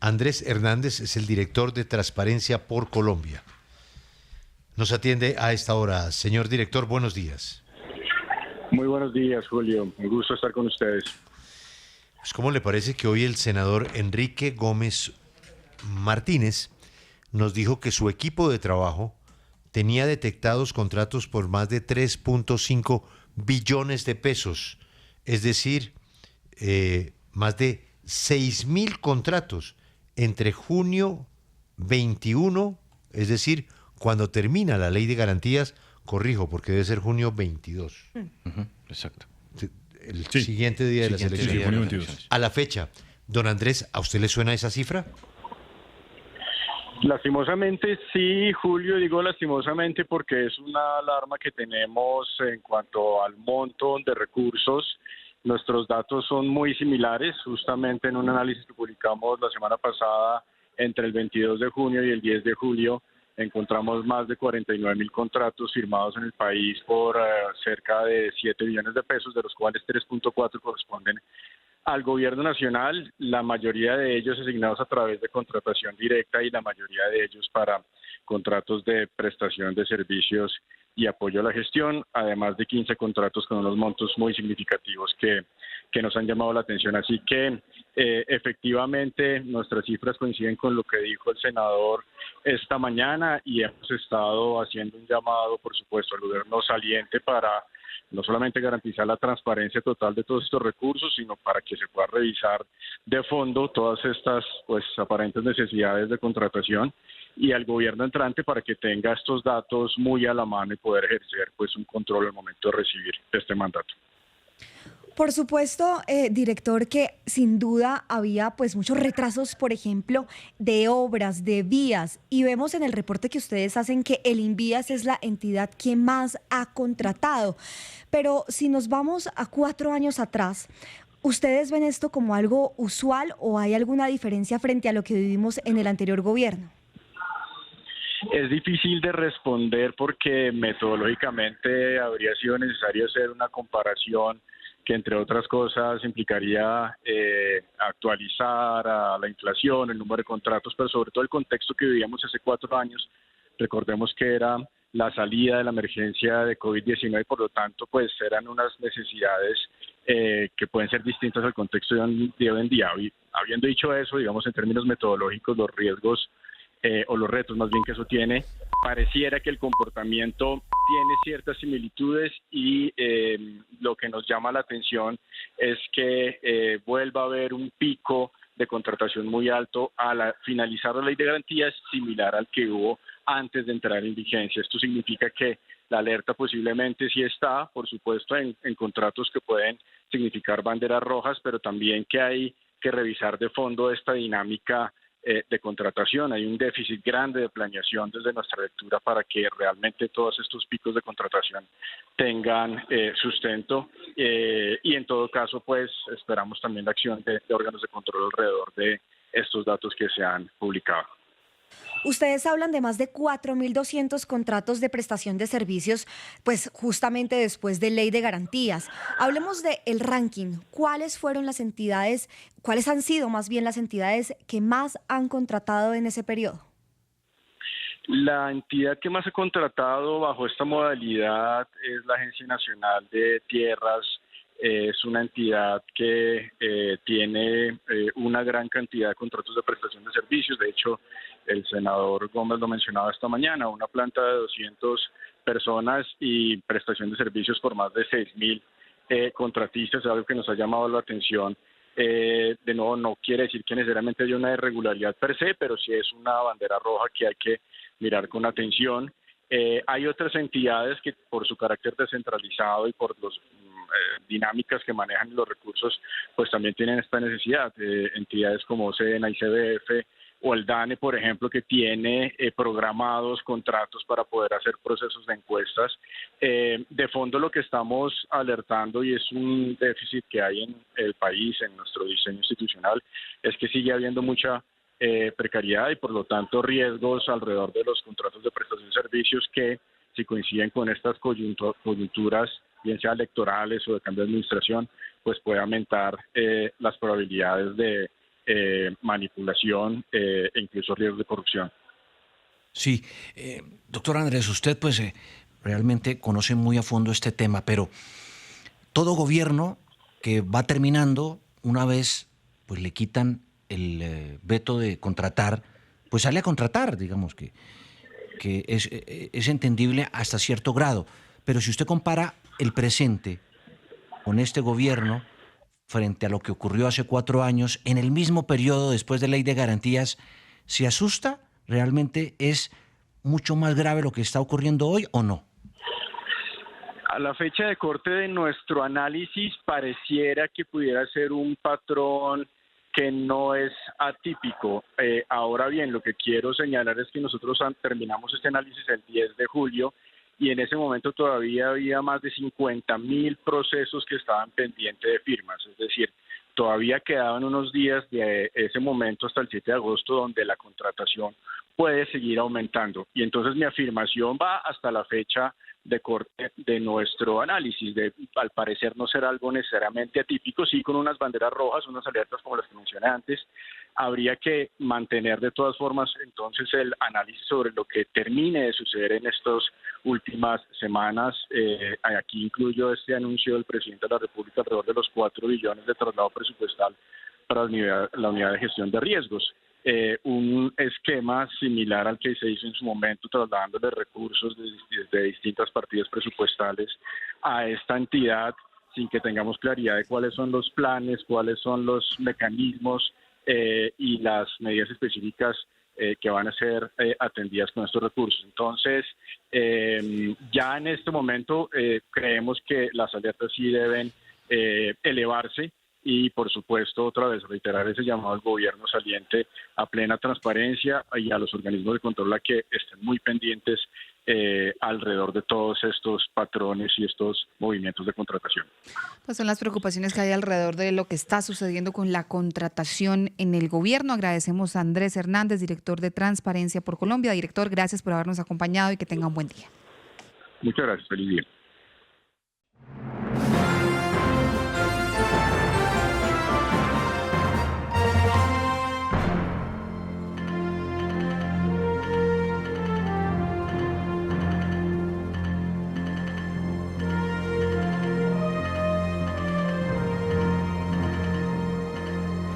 Andrés Hernández es el director de Transparencia por Colombia. Nos atiende a esta hora. Señor director, buenos días. Muy buenos días, Julio. Un gusto estar con ustedes. Pues, ¿cómo le parece que hoy el senador Enrique Gómez Martínez nos dijo que su equipo de trabajo tenía detectados contratos por más de 3.5 billones de pesos? Es decir, más de 6.000 contratos entre junio 21, es decir, cuando termina la ley de garantías, corrijo, porque debe ser junio 22. Exacto. El siguiente día de las elecciones. Sí, junio 22. A la fecha, don Andrés, ¿a usted le suena esa cifra? Lastimosamente sí, Julio, digo lastimosamente porque es una alarma que tenemos en cuanto al monto de recursos. Nuestros datos son muy similares, justamente en un análisis que publicamos la semana pasada, entre el 22 de junio y el 10 de julio, encontramos más de 49.000 contratos firmados en el país por cerca de 7 billones de pesos, de los cuales 3.4 corresponden al gobierno nacional, la mayoría de ellos asignados a través de contratación directa y la mayoría de ellos para contratos de prestación de servicios y apoyo a la gestión, además de 15 contratos con unos montos muy significativos que nos han llamado la atención. Así que efectivamente nuestras cifras coinciden con lo que dijo el senador esta mañana y hemos estado haciendo un llamado, por supuesto, al gobierno saliente para no solamente garantizar la transparencia total de todos estos recursos, sino para que se pueda revisar de fondo todas estas aparentes necesidades de contratación y al gobierno entrante para que tenga estos datos muy a la mano y poder ejercer un control al momento de recibir este mandato. Por supuesto, director, que sin duda había muchos retrasos, por ejemplo, de obras, de vías, y vemos en el reporte que ustedes hacen que el Invías es la entidad que más ha contratado. Pero si nos vamos a 4 años atrás, ¿ustedes ven esto como algo usual o hay alguna diferencia frente a lo que vivimos en el anterior gobierno? Es difícil de responder porque metodológicamente habría sido necesario hacer una comparación que entre otras cosas implicaría actualizar a la inflación, el número de contratos, pero sobre todo el contexto que vivíamos hace 4 años. Recordemos que era la salida de la emergencia de COVID-19, por lo tanto, eran unas necesidades que pueden ser distintas al contexto de hoy en día. Habiendo dicho eso, digamos en términos metodológicos, los riesgos o los retos más bien que eso tiene, pareciera que el comportamiento tiene ciertas similitudes y lo que nos llama la atención es que vuelva a haber un pico de contratación muy alto al finalizar la ley de garantías, similar al que hubo antes de entrar en vigencia. Esto significa que la alerta posiblemente sí está, por supuesto, en contratos que pueden significar banderas rojas, pero también que hay que revisar de fondo esta dinámica de contratación. Hay un déficit grande de planeación desde nuestra lectura para que realmente todos estos picos de contratación tengan sustento y en todo caso esperamos también la acción de órganos de control alrededor de estos datos que se han publicado. Ustedes hablan de más de 4.200 contratos de prestación de servicios, justamente después de Ley de Garantías. Hablemos del ranking. ¿Cuáles han sido más bien las entidades que más han contratado en ese periodo? La entidad que más ha contratado bajo esta modalidad es la Agencia Nacional de Tierras. Es una entidad que tiene una gran cantidad de contratos de prestación de servicios. De hecho, el senador Gómez lo mencionaba esta mañana, una planta de 200 personas y prestación de servicios por más de 6.000 contratistas, es algo que nos ha llamado la atención. De nuevo, no quiere decir que necesariamente haya una irregularidad per se, pero sí es una bandera roja que hay que mirar con atención. Hay otras entidades que por su carácter descentralizado y por los dinámicas que manejan los recursos, también tienen esta necesidad. Entidades como SEDENA y CBF o el DANE, por ejemplo, que tiene programados contratos para poder hacer procesos de encuestas. De fondo lo que estamos alertando, y es un déficit que hay en el país, en nuestro diseño institucional, es que sigue habiendo mucha precariedad y por lo tanto riesgos alrededor de los contratos de prestación de servicios que, si coinciden con estas coyunturas, bien sea electorales o de cambio de administración, puede aumentar las probabilidades de manipulación e incluso riesgos de corrupción. Sí, doctor Andrés, usted pues realmente conoce muy a fondo este tema, pero todo gobierno que va terminando, una vez pues le quitan el veto de contratar, pues sale a contratar, digamos que es entendible hasta cierto grado. Pero si usted compara el presente con este gobierno frente a lo que ocurrió hace 4 años, en el mismo periodo después de Ley de Garantías, ¿se asusta? ¿Realmente es mucho más grave lo que está ocurriendo hoy o no? A la fecha de corte de nuestro análisis pareciera que pudiera ser un patrón que no es atípico. Ahora bien, lo que quiero señalar es que nosotros terminamos este análisis el 10 de julio y en ese momento todavía había más de 50.000 procesos que estaban pendientes de firmas. Es decir, todavía quedaban unos días de ese momento hasta el 7 de agosto donde la contratación puede seguir aumentando. Y entonces mi afirmación va hasta la fecha de corte de nuestro análisis, al parecer no será algo necesariamente atípico, sí con unas banderas rojas, unas alertas como las que mencioné antes. Habría que mantener de todas formas entonces el análisis sobre lo que termine de suceder en estas últimas semanas. Aquí incluyo este anuncio del presidente de la República alrededor de los 4 billones de traslado presupuestal para la unidad de gestión de riesgos. Un esquema similar al que se hizo en su momento, trasladándole recursos de distintas partidas presupuestales a esta entidad sin que tengamos claridad de cuáles son los planes, cuáles son los mecanismos y las medidas específicas que van a ser atendidas con estos recursos. Entonces, ya en este momento creemos que las alertas sí deben elevarse. Y, por supuesto, otra vez reiterar ese llamado al gobierno saliente a plena transparencia y a los organismos de control a que estén muy pendientes alrededor de todos estos patrones y estos movimientos de contratación. Pues son las preocupaciones que hay alrededor de lo que está sucediendo con la contratación en el gobierno. Agradecemos a Andrés Hernández, director de Transparencia por Colombia. Director, gracias por habernos acompañado y que tenga un buen día. Muchas gracias. Feliz día.